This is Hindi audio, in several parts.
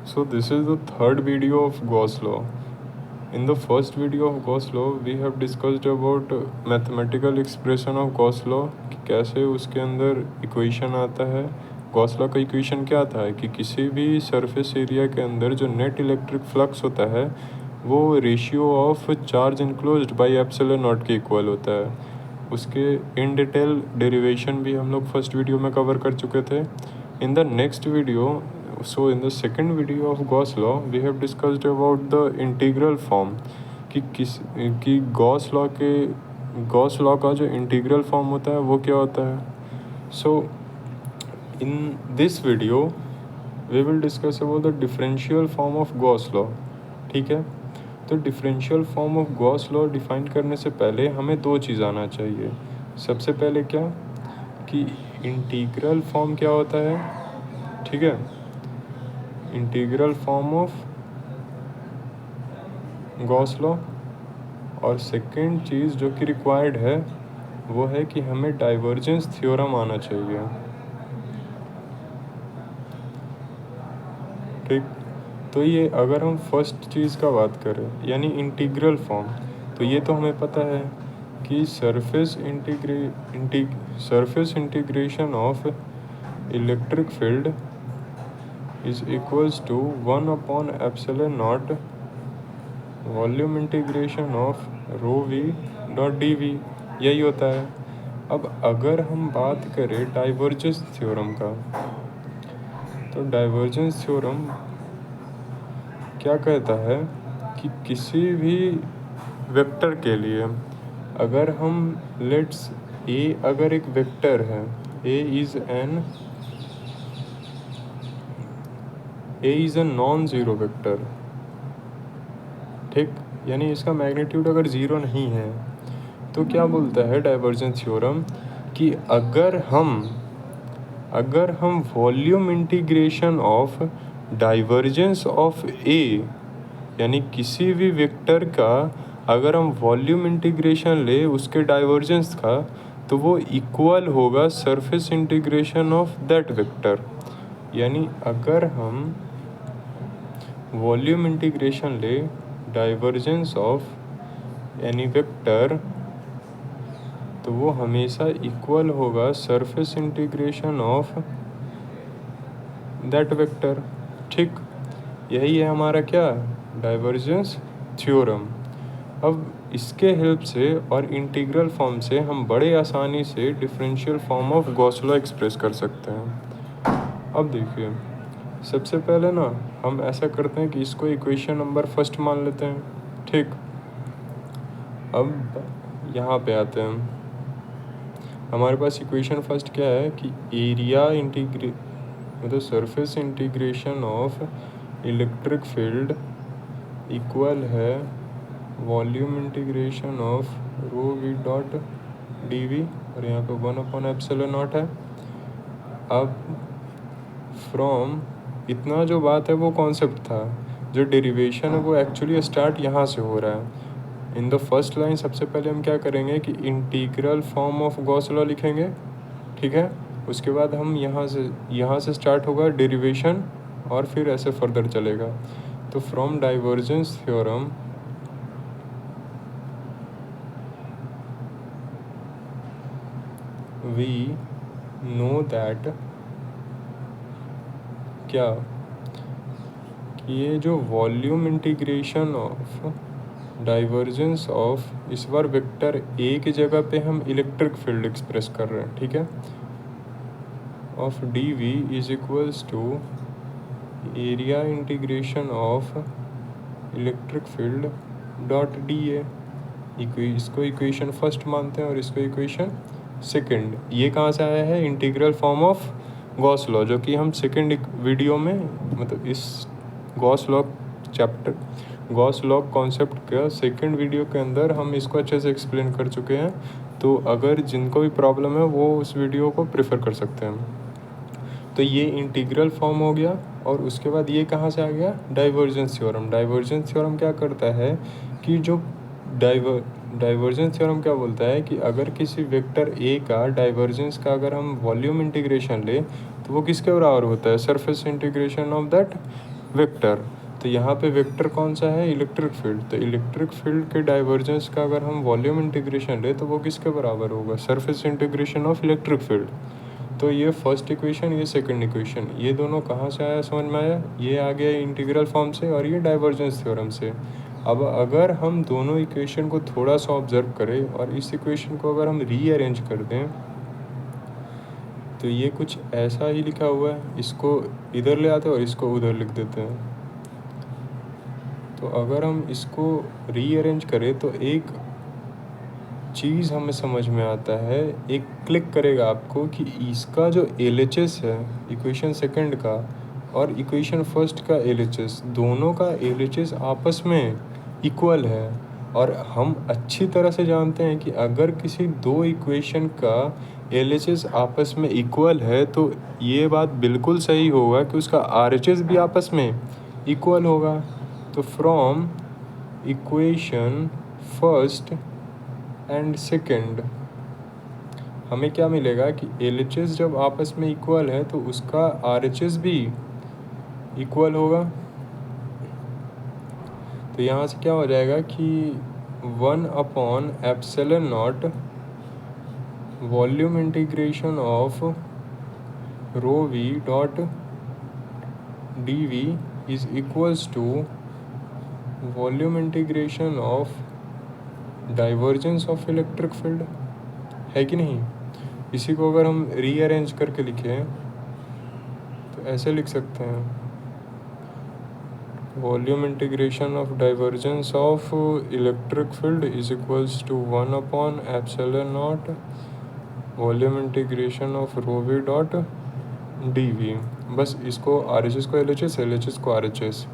So this is the third video of Gauss law. In the first video of Gauss law, we have discussed about mathematical expression of Gauss law, कि कैसे उसके अंदर इक्वेशन आता है। Gauss law का इक्वेशन क्या आता है कि किसी भी सरफेस एरिया के अंदर जो नेट इलेक्ट्रिक फ्लक्स होता है वो ratio of charge enclosed by epsilon not के इक्वल होता है। उसके इन डिटेल डेरिवेशन भी हम लोग फर्स्ट वीडियो में कवर कर चुके थे। In the next video, so in the second video of Gauss law we have discussed about the integral form कि गॉस लॉ का जो इंटीग्रल फॉर्म होता है वो क्या होता है। So in this video we will discuss about the differential form of Gauss law. ठीक है, तो differential form of Gauss law define करने से पहले हमें दो चीज़ आना चाहिए। सबसे पहले क्या कि इंटीग्रल फॉर्म क्या होता है। ठीक है, integral form of Gauss law. और सेकंड चीज़ जो कि रिक्वायर्ड है वो है कि हमें डाइवर्जेंस थ्योरम आना चाहिए। ठीक, तो ये अगर हम फर्स्ट चीज़ का बात करें यानी इंटीग्रल फॉर्म, तो ये तो हमें पता है कि surface integration of electric field is equals to 1 upon epsilon naught volume integration of rho V dot D V, यही होता है। अब अगर हम बात करें डाइवर्जेंस थ्योरम का, तो डाइवर्जेंस थ्योरम क्या कहता है कि किसी भी वेक्टर के लिए अगर हम लेट्स ए अगर एक वेक्टर है, A is a non zero vector. ठीक, यानी इसका मैग्नीट्यूड अगर ज़ीरो नहीं है तो क्या बोलता है डाइवर्जेंस थ्योरम कि अगर हम volume integration of divergence of A, यानी किसी भी वेक्टर का अगर हम वॉल्यूम इंटीग्रेशन ले उसके डाइवर्जेंस का, तो वो इक्वल होगा surface integration of that vector. यानी अगर हम वॉल्यूम इंटीग्रेशन ले डाइवर्जेंस ऑफ एनी वेक्टर, तो वो हमेशा इक्वल होगा surface integration of that vector. ठीक, यही है हमारा क्या डाइवर्जेंस थ्योरम। अब इसके हेल्प से और इंटीग्रल फॉर्म से हम बड़े आसानी से differential form of Gauss law express कर सकते हैं। अब देखिए, सबसे पहले ना हम ऐसा करते हैं कि इसको इक्वेशन नंबर फर्स्ट मान लेते हैं। ठीक, अब यहाँ पे आते हैं। हमारे पास इक्वेशन फर्स्ट क्या है कि एरिया मतलब surface integration of electric field equal है volume integration of rho V dot D V, और यहाँ पे 1 अपॉन एप्सिलॉन नॉट है। अब फ्रॉम इतना जो बात है वो कॉन्सेप्ट था, जो डेरिवेशन है वो एक्चुअली स्टार्ट यहाँ से हो रहा है। इन द फर्स्ट लाइन सबसे पहले हम क्या करेंगे कि integral form of Gauss law लिखेंगे। ठीक है, उसके बाद हम यहाँ से स्टार्ट होगा डेरिवेशन और फिर ऐसे फर्दर चलेगा। तो from divergence theorem we know that क्या कि ये जो volume integration of divergence of, इस बार वेक्टर ए की जगह पे हम इलेक्ट्रिक फील्ड एक्सप्रेस कर रहे हैं। ठीक है, of D V is equals to area integration of electric field dot D A. इसको इक्वेशन फर्स्ट मानते हैं और इसको इक्वेशन सेकंड। ये कहाँ से आया है, integral form of Gauss law, जो कि हम सेकंड वीडियो में मतलब इस Gauss law chapter Gauss law concept का सेकंड वीडियो के अंदर हम इसको अच्छे से एक्सप्लेन कर चुके हैं। तो अगर जिनको भी प्रॉब्लम है वो उस वीडियो को प्रेफर कर सकते हैं। तो ये इंटीग्रल फॉर्म हो गया, और उसके बाद ये कहाँ से आ गया डाइवर्जेंस थ्योरम। डाइवर्जेंस थ्योरम क्या करता है कि जो डाइवर्जेंस थ्योरम क्या बोलता है कि अगर किसी वेक्टर ए का डाइवर्जेंस का अगर हम वॉल्यूम इंटीग्रेशन ले तो वो किसके बराबर होता है, surface integration of that vector. तो यहाँ पे वेक्टर कौन सा है, इलेक्ट्रिक फील्ड। तो इलेक्ट्रिक फील्ड के डाइवर्जेंस का अगर हम वॉल्यूम इंटीग्रेशन ले तो वो किसके बराबर होगा, surface integration of electric field. तो ये फर्स्ट इक्वेशन, ये सेकंड इक्वेशन, ये दोनों कहाँ से आया समझ में आया, ये आ गया इंटीग्रल फॉर्म से और ये डाइवर्जेंस थ्योरम से। अब अगर हम दोनों इक्वेशन को थोड़ा सा ऑब्जर्व करें और इस इक्वेशन को अगर हम रीअरेंज कर दें तो ये कुछ ऐसा ही लिखा हुआ है, इसको इधर ले आते हैं और इसको उधर लिख देते हैं। तो अगर हम इसको रीअरेंज करें तो एक चीज़ हमें समझ में आता है, एक क्लिक करेगा आपको कि इसका जो LHS है इक्वेशन सेकंड का और इक्वेशन फर्स्ट का LHS, दोनों का LHS आपस में इक्वल है। और हम अच्छी तरह से जानते हैं कि अगर किसी दो इक्वेशन का LHS आपस में इक्वल है तो ये बात बिल्कुल सही होगा कि उसका RHS भी आपस में इक्वल होगा। तो from equation first and second हमें क्या मिलेगा कि LHS जब आपस में इक्वल है तो उसका RHS भी इक्वल होगा। तो यहाँ से क्या हो जाएगा कि 1/ε0 volume integration of rho v dot dv is equals to volume integration of divergence of electric field, है कि नहीं। इसी को अगर हम रीअरेंज करके लिखें तो ऐसे लिख सकते हैं, volume integration of divergence of electric field is equals to 1/ε0 volume integration of rho v dot dv। बस इसको RHS को LHS, LHS को RHS।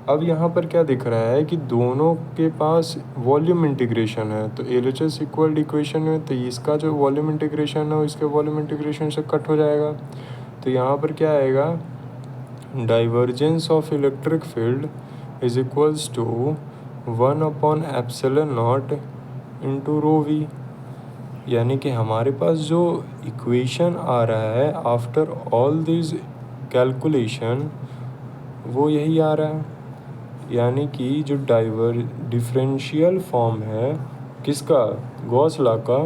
अब यहाँ पर क्या दिख रहा है कि दोनों के पास वॉल्यूम इंटीग्रेशन है, तो LHS इक्वल इक्वेशन में तो इसका जो वॉल्यूम इंटीग्रेशन है इसके वॉल्यूम इंटीग्रेशन से कट हो जाएगा। तो यहाँ पर क्या आएगा, divergence of electric field is equals to 1/ε0 into rho v। यानी कि हमारे पास जो इक्वेशन आ रहा है आफ्टर ऑल दिस कैलकुलेशन वो यही आ रहा है। यानी कि जो डिफरेंशियल फॉर्म है किसका, गॉस लॉ का,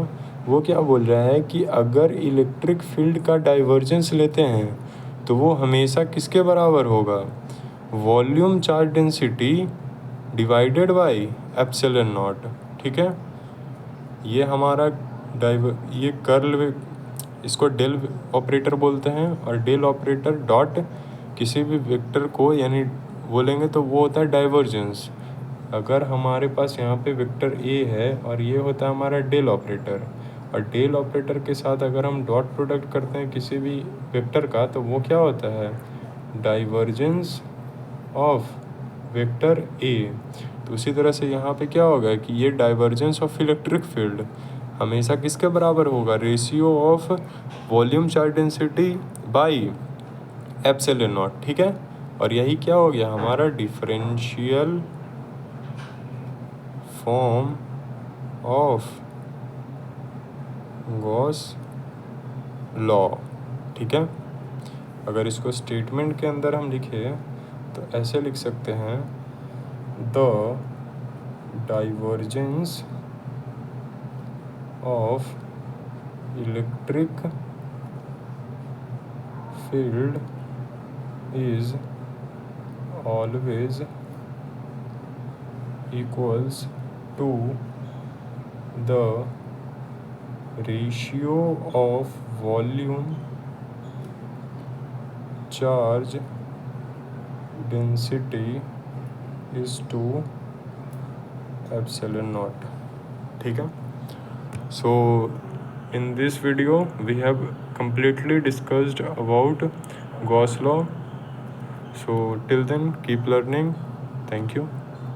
वो क्या बोल रहा है कि अगर इलेक्ट्रिक फील्ड का डाइवर्जेंस लेते हैं तो वो हमेशा किसके बराबर होगा, volume charge density divided by ε0। ठीक है, ये हमारा ये कर्ल, इसको डेल ऑपरेटर बोलते हैं और डेल ऑपरेटर डॉट किसी भी वेक्टर को यानी बोलेंगे तो वो होता है डाइवर्जेंस। अगर हमारे पास यहाँ पे वेक्टर A है और ये होता है हमारा डेल ऑपरेटर, और डेल ऑपरेटर के साथ अगर हम डॉट प्रोडक्ट करते हैं किसी भी वेक्टर का तो वो क्या होता है, डाइवर्जेंस ऑफ वेक्टर A। तो उसी तरह से यहाँ पे क्या होगा कि ये डाइवर्जेंस ऑफ इलेक्ट्रिक फील्ड हमेशा किसके बराबर होगा, ratio of volume charge density by ε0। ठीक है, और यही क्या हो गया हमारा differential form of Gauss law. ठीक है, अगर इसको स्टेटमेंट के अंदर हम लिखें तो ऐसे लिख सकते हैं, the divergence of electric field is always equals to the ratio of volume charge density is to ε0। ठीक है, so in this video we have completely discussed about Gauss law. So till then, keep learning. Thank you.